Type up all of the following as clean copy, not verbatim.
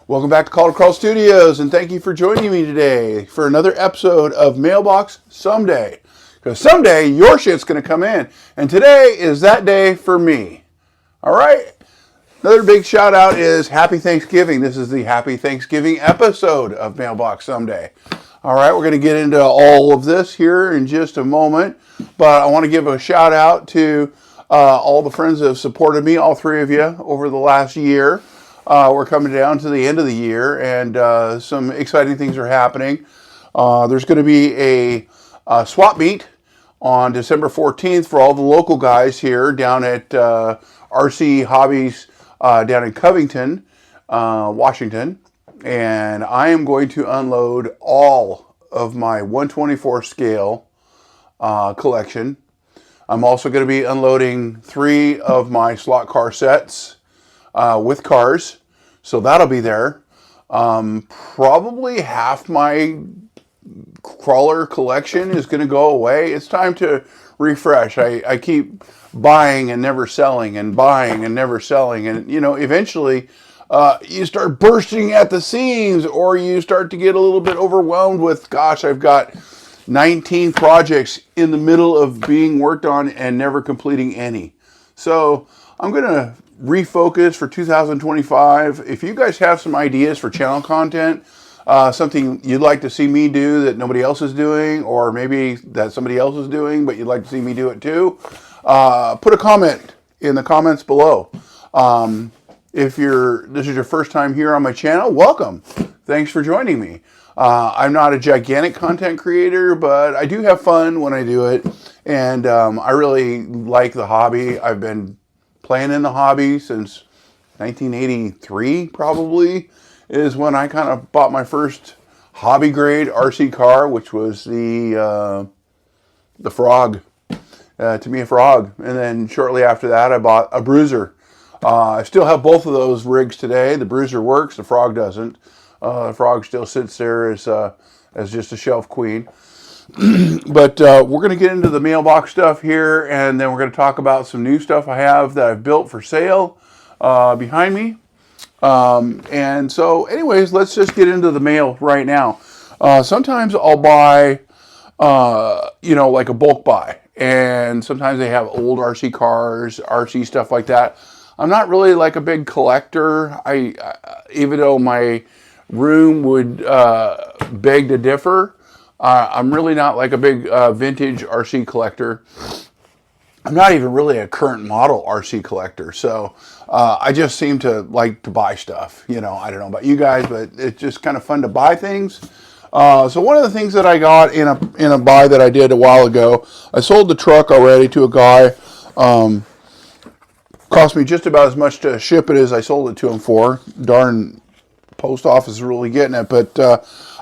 Welcome back to Call to Crawl Studios, and thank you for joining me today for another episode of Mailbox Someday. Because someday your shit's going to come in, and today is that day for me. All right? Another big shout out is Happy Thanksgiving. This is the Happy Thanksgiving episode of Mailbox Someday. All right, we're going to get into all of this here in just a moment, but I want to give a shout out to all the friends that have supported me, all three of you, over the last year. We're coming down to the end of the year, and some exciting things are happening. There's going to be a swap meet on December 14th for all the local guys here down at RC Hobbies down in Covington, Washington. And I am going to unload all of my 124 scale collection. I'm also going to be unloading 3 of my slot car sets with cars. So that'll be there. Probably half my crawler collection is going to go away. It's time to refresh. I keep buying and never selling and buying and never selling. And, you know, eventually you start bursting at the seams, or you start to get a little bit overwhelmed with, gosh, I've got 19 projects in the middle of being worked on and never completing any. So I'm going to refocus for 2025. If you guys have some ideas for channel content, something you'd like to see me do that nobody else is doing, or maybe that somebody else is doing but you'd like to see me do it too, put a comment in the comments below. If this is your first time here on my channel, welcome. Thanks for joining me. I'm not a gigantic content creator, but I do have fun when I do it, and I really like the hobby. I've been playing in the hobby since 1983, probably, is when I kind of bought my first hobby grade RC car, which was the Frog, to me a Frog. And then shortly after that, I bought a Bruiser. I still have both of those rigs today. The Bruiser works, the Frog doesn't. The Frog still sits there as just a shelf queen. But we're going to get into the mailbox stuff here, and then we're going to talk about some new stuff I have that I've built for sale behind me. And so anyways, let's just get into the mail right now. Sometimes I'll buy, like a bulk buy, and sometimes they have old RC cars, RC stuff like that. I'm not really like a big collector. Even though my room would beg to differ, I'm really not like a big vintage RC collector. I'm not even really a current model RC collector. So I just seem to like to buy stuff. You know, I don't know about you guys, but it's just kind of fun to buy things. So one of the things that I got in a buy that I did a while ago, I sold the truck already to a guy. Cost me just about as much to ship it as I sold it to him for. Darn post office is really getting it. But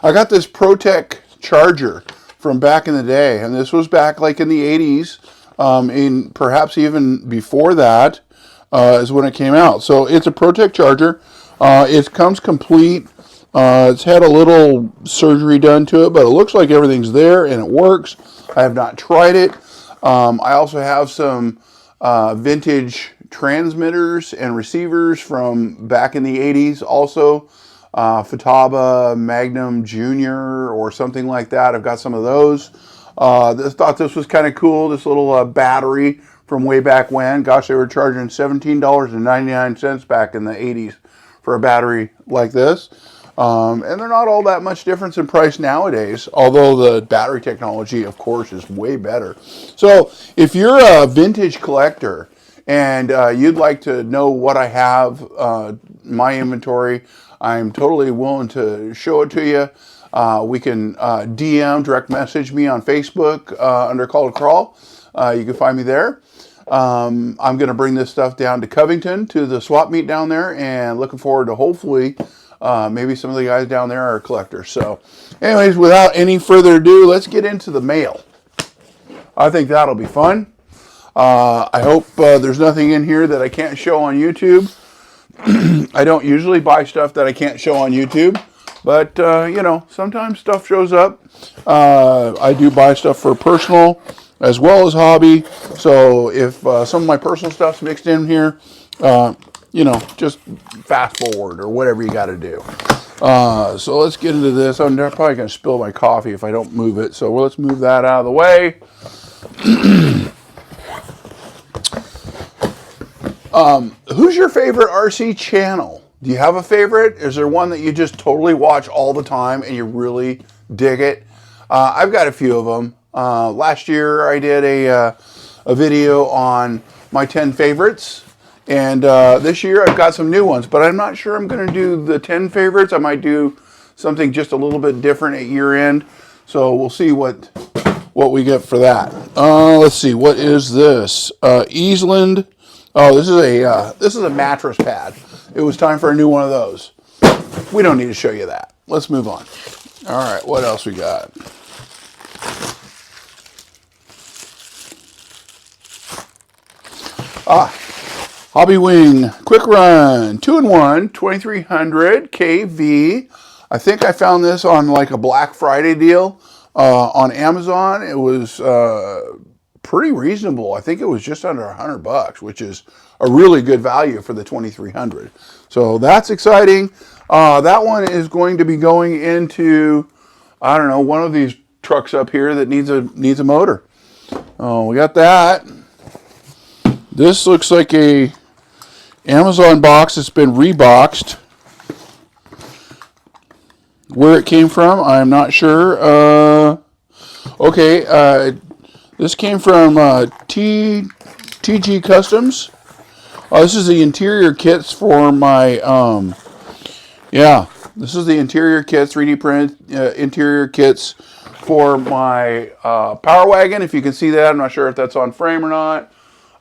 I got this ProTech charger from back in the day, and this was back like in the 80s, in perhaps even before that is when it came out. So it's a ProTech charger. It comes complete. It's had a little surgery done to it, but it looks like everything's there and it works. I have not tried it. I also have some vintage transmitters and receivers from back in the 80s also. Futaba Magnum Junior or something like that. I've got some of those. Thought this was kind of cool. This little battery from way back when. Gosh, they were charging $17.99 back in the 80s for a battery like this. And they're not all that much difference in price nowadays, although the battery technology, of course, is way better. So if you're a vintage collector and you'd like to know what I have, my inventory, I'm totally willing to show it to you. We can direct message me on Facebook under Call to Crawl. You can find me there. I'm going to bring this stuff down to Covington to the swap meet down there, and looking forward to hopefully maybe some of the guys down there are collectors. So anyways, without any further ado, let's get into the mail. I think that'll be fun. I hope there's nothing in here that I can't show on YouTube. I don't usually buy stuff that I can't show on YouTube, but sometimes stuff shows up. I do buy stuff for personal as well as hobby. So if some of my personal stuff's mixed in here, just fast forward or whatever you got to do. So let's get into this. I'm probably going to spill my coffee if I don't move it. So let's move that out of the way. Who's your favorite RC channel? Do you have a favorite? Is there one that you just totally watch all the time and you really dig it? I've got a few of them. Last year I did a video on my 10 favorites. And this year I've got some new ones, but I'm not sure I'm going to do the 10 favorites. I might do something just a little bit different at year end. So we'll see what we get for that. Let's see, what is this? Eastland. Oh, this is a mattress pad. It was time for a new one of those. We don't need to show you that. Let's move on. All right, what else we got? Hobby Wing Quick Run 2-in-1 2300 kV. I think I found this on like a Black Friday deal on Amazon. It was pretty reasonable. I think it was just under $100, which is a really good value for the 2300. So that's exciting. That one is going to be going into, I don't know, one of these trucks up here that needs a motor. We got that. This looks like a Amazon box that's been reboxed. Where it came from, I'm not sure. Okay, this came from TG Customs. This is the interior kits for my, this is the interior kits, 3D print interior kits for my Power Wagon. If you can see that, I'm not sure if that's on frame or not.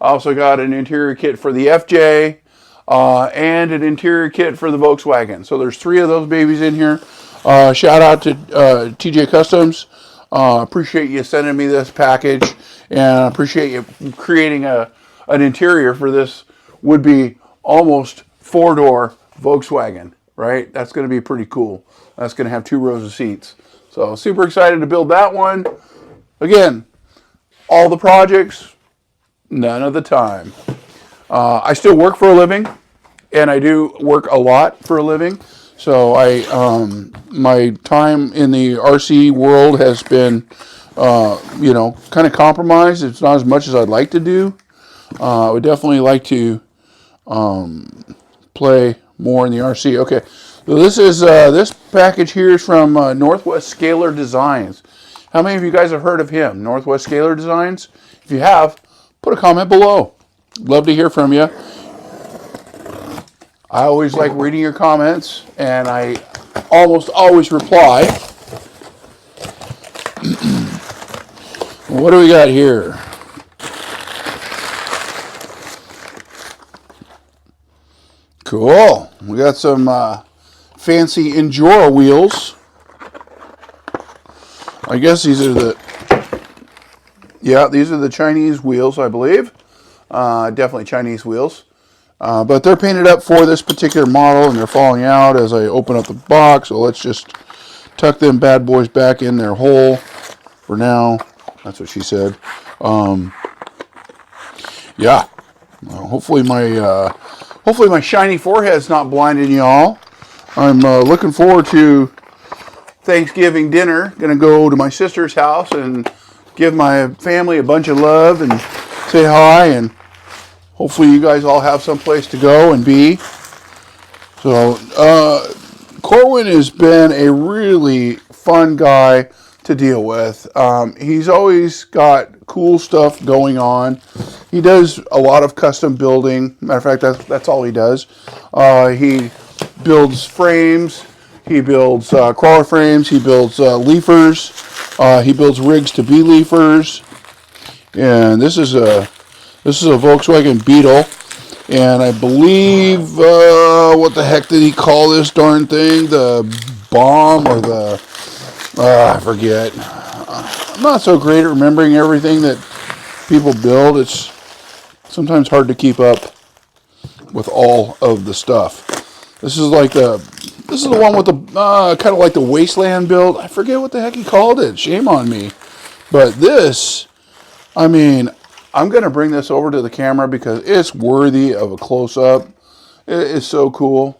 I also got an interior kit for the FJ. And an interior kit for the Volkswagen. So there's 3 of those babies in here. Shout out to TJ Customs. Appreciate you sending me this package, and I appreciate you creating an interior for this would-be almost 4-door Volkswagen, right? That's going to be pretty cool. That's going to have 2 rows of seats. So super excited to build that one. Again, all the projects, none of the time. I still work for a living, and I do work a lot for a living. So my time in the RC world has been, kind of compromised. It's not as much as I'd like to do. I would definitely like to play more in the RC. Okay, so this package here is from Northwest Scalar Designs. How many of you guys have heard of him, Northwest Scalar Designs? If you have, put a comment below. Love to hear from you. I always like reading your comments, and I almost always reply. What do we got here? Cool. We got some fancy Injora wheels. I guess these are the Chinese wheels, I believe. Definitely Chinese wheels. But they're painted up for this particular model, and they're falling out as I open up the box. So let's just tuck them bad boys back in their hole for now. That's what she said. Hopefully my shiny forehead's not blinding y'all. I'm looking forward to Thanksgiving dinner. Gonna go to my sister's house and give my family a bunch of love and say hi, and hopefully you guys all have some place to go and be. So Corwin has been a really fun guy to deal with. He's always got cool stuff going on. He does a lot of custom building. Matter of fact, that's all he does. He builds frames. He builds crawler frames. He builds leafers. He builds rigs to be leafers. And this is a Volkswagen Beetle. And I believe, what the heck did he call this darn thing? The bomb or the, I forget. I'm not so great at remembering everything that people build. It's sometimes hard to keep up with all of the stuff. This is the one with the, kind of like the Wasteland build. I forget what the heck he called it. Shame on me. But this, I'm going to bring this over to the camera because it's worthy of a close-up. It is so cool.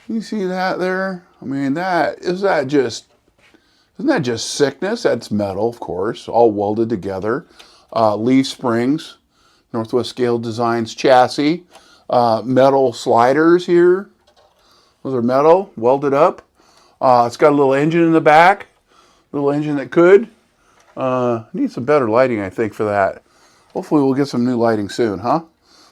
You see that there? I mean, isn't that just sickness? That's metal, of course, all welded together. Leaf springs, Northwest Scale Designs chassis, metal sliders here. Those are metal, welded up. It's got a little engine in the back, little engine that could. Need some better lighting, I think, for that. Hopefully we'll get some new lighting soon, huh?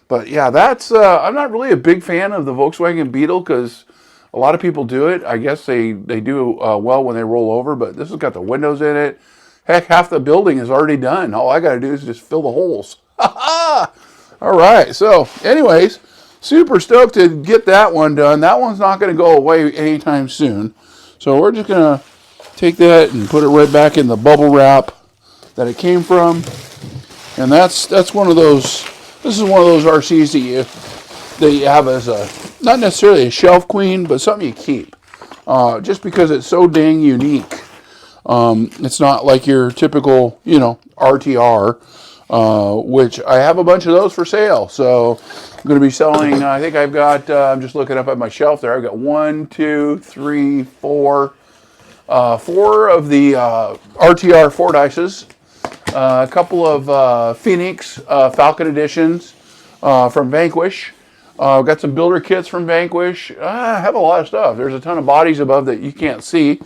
But yeah, that's, I'm not really a big fan of the Volkswagen Beetle because a lot of people do it. I guess they do well when they roll over, but this has got the windows in it. Heck, half the building is already done. All I got to do is just fill the holes. All right, so anyways, super stoked to get that one done. That one's not going to go away anytime soon. So we're just going to take that and put it right back in the bubble wrap that it came from. And that's one of those, this is one of those RCs that you have as a, not necessarily a shelf queen, but something you keep. Just because it's so dang unique. It's not like your typical, RTR, which I have a bunch of those for sale. So I'm going to be selling, I think I've got, I'm just looking up at my shelf there. I've got 4 of the RTR Fordyces, a couple of Phoenix Falcon editions from Vanquish. Got some builder kits from Vanquish. I have a lot of stuff. There's a ton of bodies above that you can't see.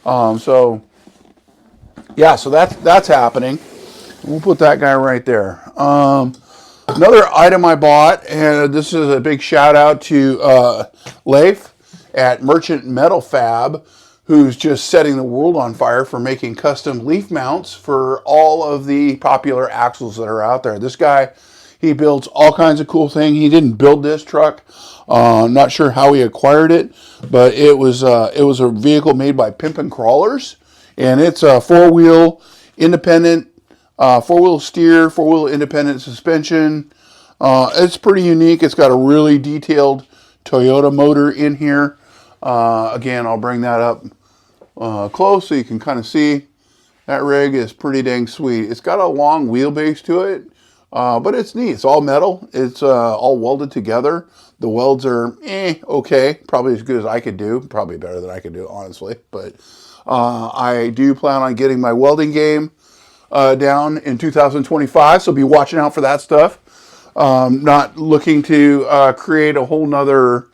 So that's happening. We'll put that guy right there. Another item I bought, and this is a big shout out to Leif at Merchant Metal Fab, who's just setting the world on fire for making custom leaf mounts for all of the popular axles that are out there. This guy, he builds all kinds of cool things. He didn't build this truck. Not sure how he acquired it, but it was a vehicle made by Pimpin' Crawlers, and it's a four-wheel independent, four-wheel steer, four-wheel independent suspension. It's pretty unique. It's got a really detailed Toyota motor in here. Again, I'll bring that up close so you can kind of see. That rig is pretty dang sweet. It's got a long wheelbase to it. But it's neat. It's all metal. It's all welded together. The welds are okay. Probably as good as I could do. Probably better than I could do, honestly. But I do plan on getting my welding game down in 2025. So be watching out for that stuff. Not looking to create a whole nother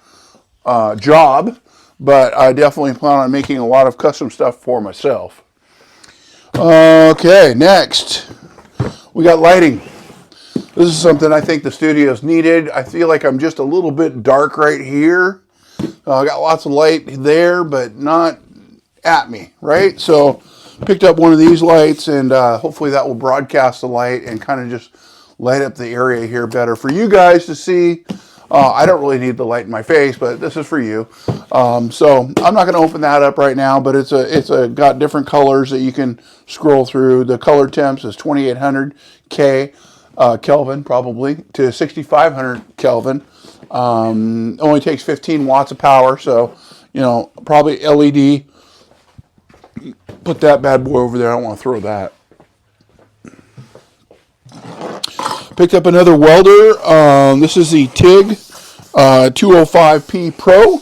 job. But I definitely plan on making a lot of custom stuff for myself. Okay, next. We got lighting. This is something I think the studio's needed. I feel like I'm just a little bit dark right here. I got lots of light there, but not at me, right? So picked up one of these lights, and hopefully that will broadcast the light and kind of just light up the area here better for you guys to see. I don't really need the light in my face, but this is for you. So I'm not going to open that up right now, but it's got different colors that you can scroll through. The color temps is 2800 Kelvin probably to 6500 Kelvin. Only takes 15 watts of power, so probably LED. Put that bad boy over there. I don't want to throw that. Picked up another welder. This is the TIG 205P Pro,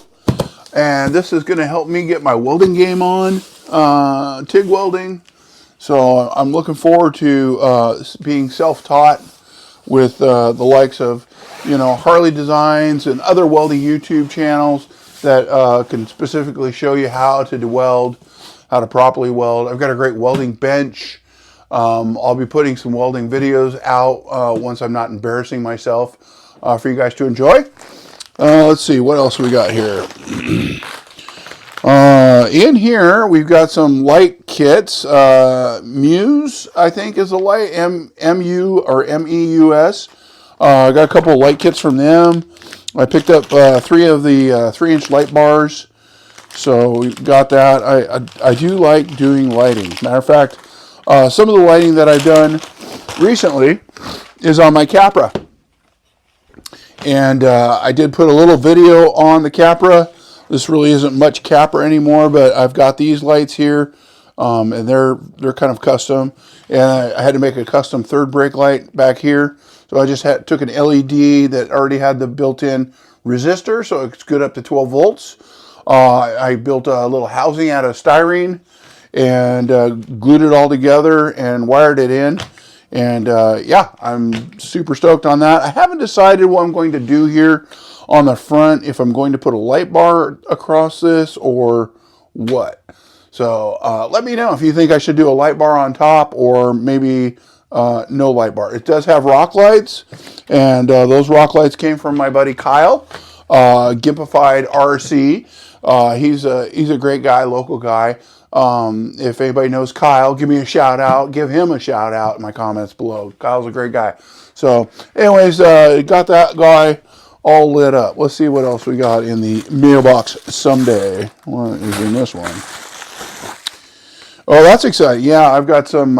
and this is going to help me get my welding game on. TIG welding. So I'm looking forward to being self-taught with the likes of, Harley Designs and other welding YouTube channels that can specifically show you how to weld, how to properly weld. I've got a great welding bench. I'll be putting some welding videos out once I'm not embarrassing myself for you guys to enjoy. Let's see, what else we got here? In here, we've got some light kits. Muse, I think, is the light. M-U or M-E-U-S. I got a couple of light kits from them. I picked up 3 of the 3-inch light bars. So we got that. I do like doing lighting. Matter of fact, some of the lighting that I've done recently is on my Capra. And I did put a little video on the Capra. This really isn't much Capra anymore, but I've got these lights here. and they're kind of custom. And I had to make a custom third brake light back here, so I just took an LED that already had the built-in resistor, so it's good up to 12 volts. I built a little housing out of styrene and glued it all together and wired it in. And yeah, I'm super stoked on that. I haven't decided what I'm going to do here on the front, if I'm going to put a light bar across this or what. So let me know if you think I should do a light bar on top or maybe no light bar. It does have rock lights, and those rock lights came from my buddy Kyle, Gimpified RC. He's a great guy, local guy. If anybody knows Kyle, give me a shout out. Give him a shout out in my comments below. Kyle's a great guy. So anyways, got that guy all lit up. Let's see what else we got in the mailbox someday. What is in this one? Oh, that's exciting. Yeah, I've got some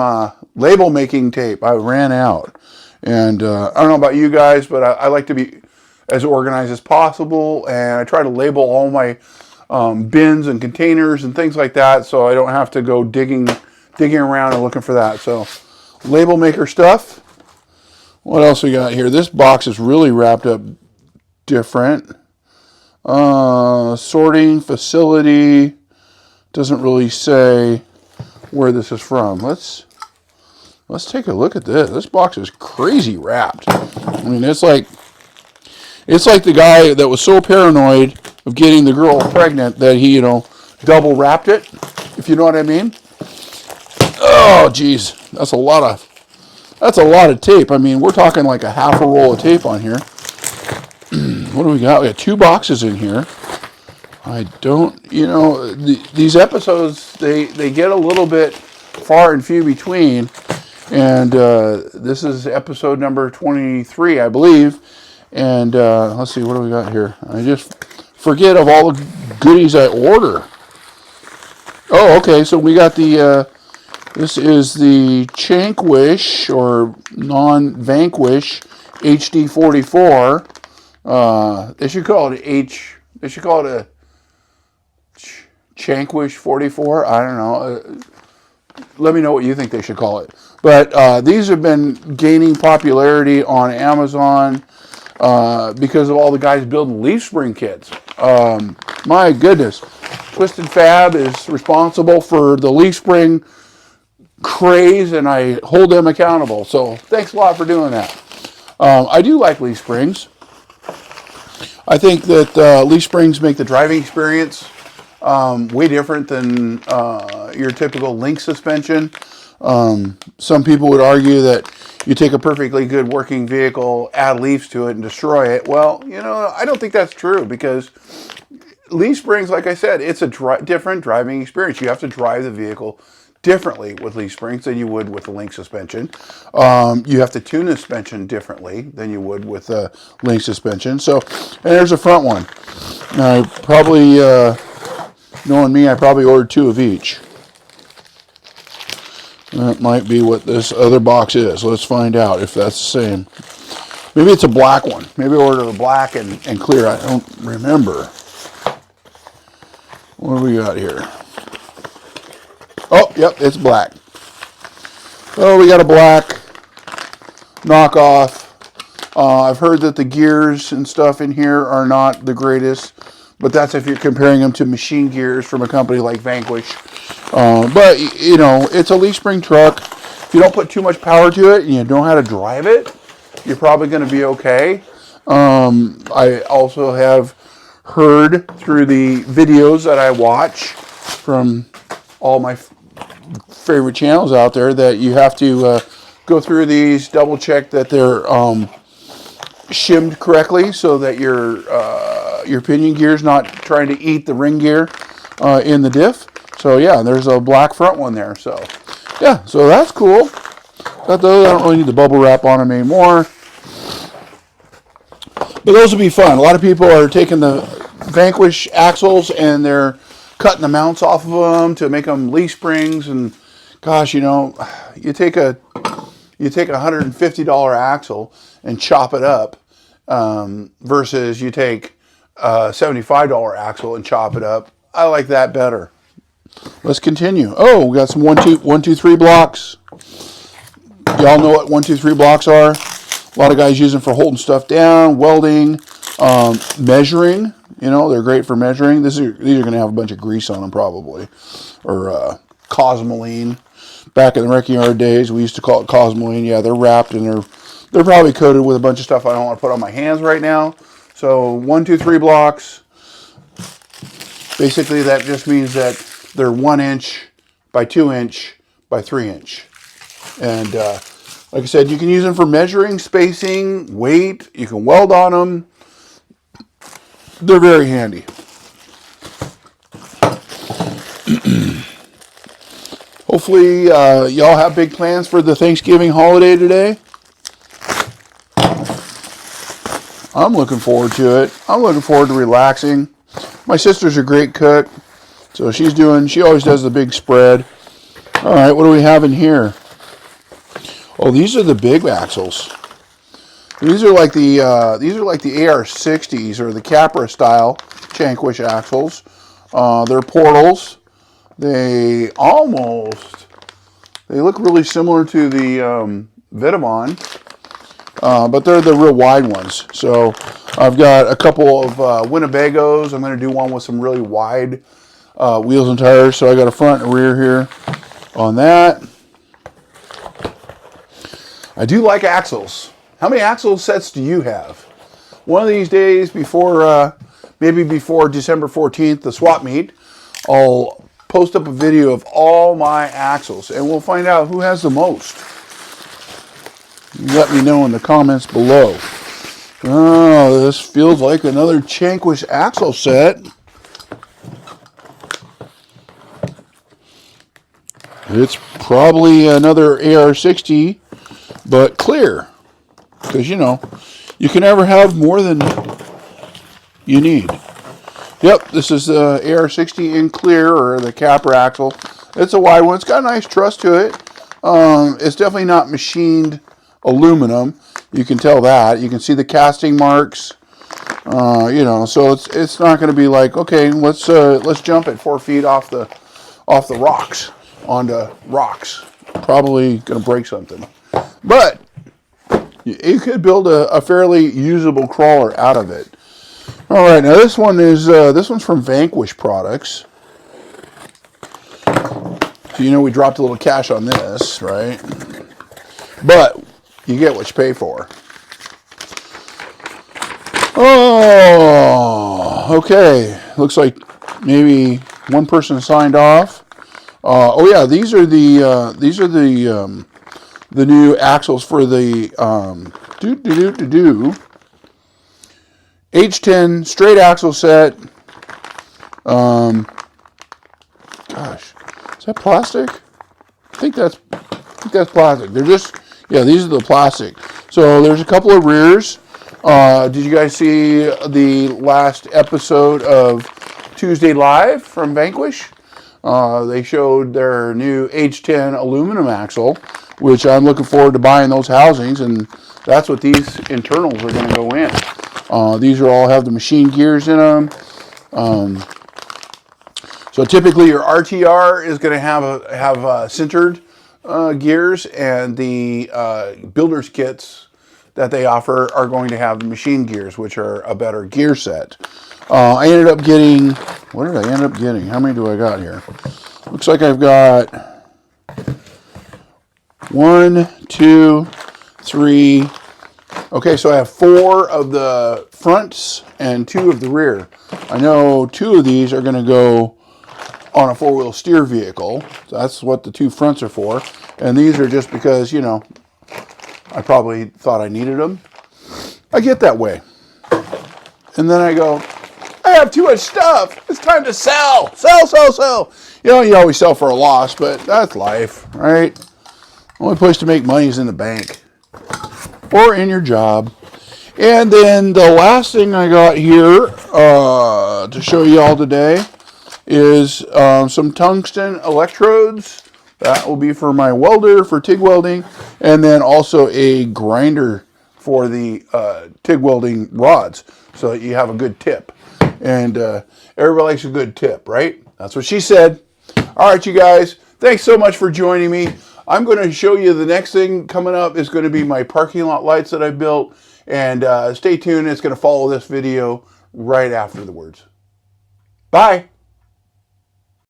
label making tape. I ran out. And I don't know about you guys, but I like to be as organized as possible. And I try to label all my bins and containers and things like that, so I don't have to go digging around and looking for that. So label maker stuff. What else we got here? This box is really wrapped up different. Sorting facility. Doesn't really say where this is from. Let's take a look at this. This box is crazy wrapped. I mean, it's like the guy that was so paranoid of getting the girl pregnant that he, double wrapped it, if you know what I mean. Oh, geez, that's a lot of tape. I mean, we're talking like a half a roll of tape on here. What do we got? We got 2 boxes in here. I don't, these episodes, they get a little bit far and few between, and this is episode number 23, I believe. And let's see, what do we got here? I just forget of all the goodies I order. Oh, okay, so we got the, this is the Chanquish, or non-Vanquish, HD44. They should call it a Chanquish 44. I don't know. Let me know what you think they should call it. But these have been gaining popularity on Amazon because of all the guys building leaf spring kits. My goodness. Twisted Fab is responsible for the leaf spring craze, and I hold them accountable. So thanks a lot for doing that. I do like leaf springs. I think that leaf springs make the driving experience way different than your typical link suspension. Some people would argue that you take a perfectly good working vehicle, add leaves to it, and destroy it. Well, I don't think that's true, because leaf springs, like I said, it's a different driving experience. You have to drive the vehicle differently with leaf springs than you would with a link suspension. You have to tune the suspension differently than you would with a link suspension. So, and there's a front one. I probably, knowing me, I probably ordered 2 of each. That might be what this other box is. Let's find out if that's the same. Maybe it's a black one. Maybe I ordered a black and clear. I don't remember. What do we got here? Oh, yep, it's black. Oh, we got a black knockoff. I've heard that the gears and stuff in here are not the greatest, but that's if you're comparing them to machine gears from a company like Vanquish. But, it's a leaf spring truck. If you don't put too much power to it and you know how to drive it, you're probably going to be okay. I also have heard through the videos that I watch from all my favorite channels out there that you have to go through these, double check that they're shimmed correctly, so that your pinion gear's not trying to eat the ring gear in the diff. So yeah, there's a black front one there. So yeah, so that's cool. Got those. I don't really need the bubble wrap on them anymore. But those will be fun. A lot of people are taking the Vanquish axles and they're cutting the mounts off of them to make them leaf springs. And gosh, you take a $150 axle and chop it up versus you take a $75 axle and chop it up. I like that better. let's continue. Oh, we got some 1-2-3 blocks. Y'all know what 1-2-3 blocks are. A lot of guys use them for holding stuff down, welding, measuring. You know, they're great for measuring. These are going to have a bunch of grease on them probably, or cosmoline. Back in the wrecking yard days, we used to call it cosmoline. Yeah, they're wrapped and they're probably coated with a bunch of stuff I don't want to put on my hands right now. So 1-2-3 blocks. Basically, that just means that they're 1 inch by 2 inch by 3 inch. And like I said, you can use them for measuring, spacing, weight. You can weld on them. They're very handy. Hopefully, y'all have big plans for the Thanksgiving holiday today. I'm looking forward to it. I'm looking forward to relaxing. My sister's a great cook, so she always does the big spread. All right, what do we have in here? Oh, these are the big axles. These are like the AR-60s or the Capra style Shankwich axles. They're portals. They look really similar to the Vitamon, but they're the real wide ones. So I've got a couple of Winnebagos. I'm going to do one with some really wide wheels and tires. So I got a front and rear here on that. I do like axles. How many axle sets do you have? One of these days, maybe before December 14th, the swap meet, I'll post up a video of all my axles, and we'll find out who has the most. Let me know in the comments below. Oh, this feels like another Shankwich axle set. It's probably another AR-60, but clear. Because, you know, you can never have more than you need. Yep, this is the AR-60 in clear, or the Capra axle. It's a wide one. It's got a nice truss to it. It's definitely not machined aluminum. You can tell that. You can see the casting marks. You know, so it's not going to be like, okay, let's jump it 4 feet off the rocks onto rocks. Probably going to break something. But you could build a fairly usable crawler out of it. All right, now this one's from Vanquish Products. So you know we dropped a little cash on this, right? But you get what you pay for. Oh, okay. Looks like maybe one person signed off. Oh yeah, these are the new axles for the H10 straight axle set. Gosh, is that plastic? I think that's plastic. They're just, yeah, these are the plastic. So there's a couple of rears. Did you guys see the last episode of Tuesday Live from Vanquish? They showed their new H10 aluminum axle, which I'm looking forward to buying those housings, and that's what these internals are going to go in. These are all have the machine gears in them. So typically your RTR is going to have centered gears, and the builder's kits that they offer are going to have the machine gears, which are a better gear set. I ended up getting, what did I end up getting? How many do I got here? Looks like I've got 1, 2, 3. Okay, so I have 4 of the fronts and 2 of the rear. I know 2 of these are going to go on a 4-wheel steer vehicle. So that's what the 2 fronts are for. And these are just because, you know, I probably thought I needed them. I get that way. And then I go, I have too much stuff. It's time to sell. Sell. You know, you always sell for a loss, but that's life, right? Only place to make money is in the bank or in your job. And then the last thing I got here to show you all today is some tungsten electrodes. That will be for my welder for TIG welding, and then also a grinder for the TIG welding rods, so that you have a good tip. And everybody likes a good tip, right? That's what she said. All right, you guys, thanks so much for joining me. I'm going to show you the next thing coming up is going to be my parking lot lights that I built. And stay tuned. It's going to follow this video right after the words. Bye.